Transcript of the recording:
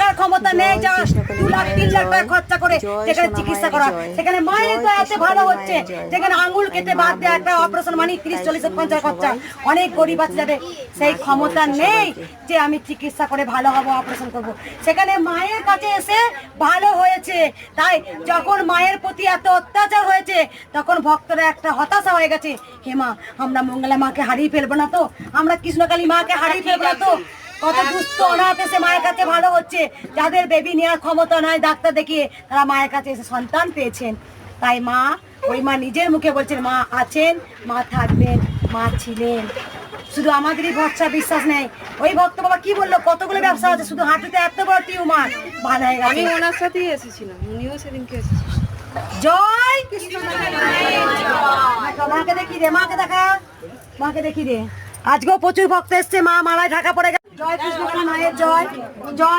নেওয়ার ক্ষমতা নেই, যা 2 লাখ 3 লাখ টাকা খরচা করে যেখানে চিকিৎসা করা, সেখানে মায়ের তো এত ভালো হচ্ছে, যেখানে আঙুল কেটে বাদ দেয় একটা অপারেশন মানে 30-40-50 খরচা, অনেক গরিব আছে যাদের সেই ক্ষমতা নেই যে আমি চিকিৎসা করে ভালো হবো, অপারেশন করব, সেখানে মায়ের কাছে এসে ভালো হয়েছে। তাই যখন মায়ের প্রতি এত অত্যাচার হয়েছে তখন ভক্তরা একটা হতাশা হয়ে গেছে, হে মা আমরা মঙ্গলা মাকে হারিয়ে ফেলবো না তো, আমরা কৃষ্ণকালী মাকে হারিয়ে ফেলবো না তো। কত দুস্থ অনাথ এসে মায়ের কাছে ভালো হচ্ছে, যাদের বেবি নেওয়ার ক্ষমতা নয় ডাক্তার দেখিয়ে তারা মায়ের কাছে এসে সন্তান পেয়েছেন। তাই মা, ওই মা নিজের মুখে বলছেন মা আছেন, মা থাকবেন, মা ছিলেন, শুধু আমাদেরই ভরসা বিশ্বাস নেই। ওই ভক্ত বাবা কি বললো, কতগুলো ব্যবসা আছে, শুধু হাঁটুতে এত বড় টিউমার ভালো হয়ে গেছে। আমি ওনার সাথেই এসেছিলাম, উনিও সেদিনকে এসেছিলেন। জয় কৃষ্ণ, মাকে দেখি দে, মাকে দেখা, মাকে দেখি দে। আজকেও প্রচুর ভক্ত এসছে, মা মালায় ঢাকা পড়ে গেছে। জয় কৃষ্ণ মায়ের জয় জয়।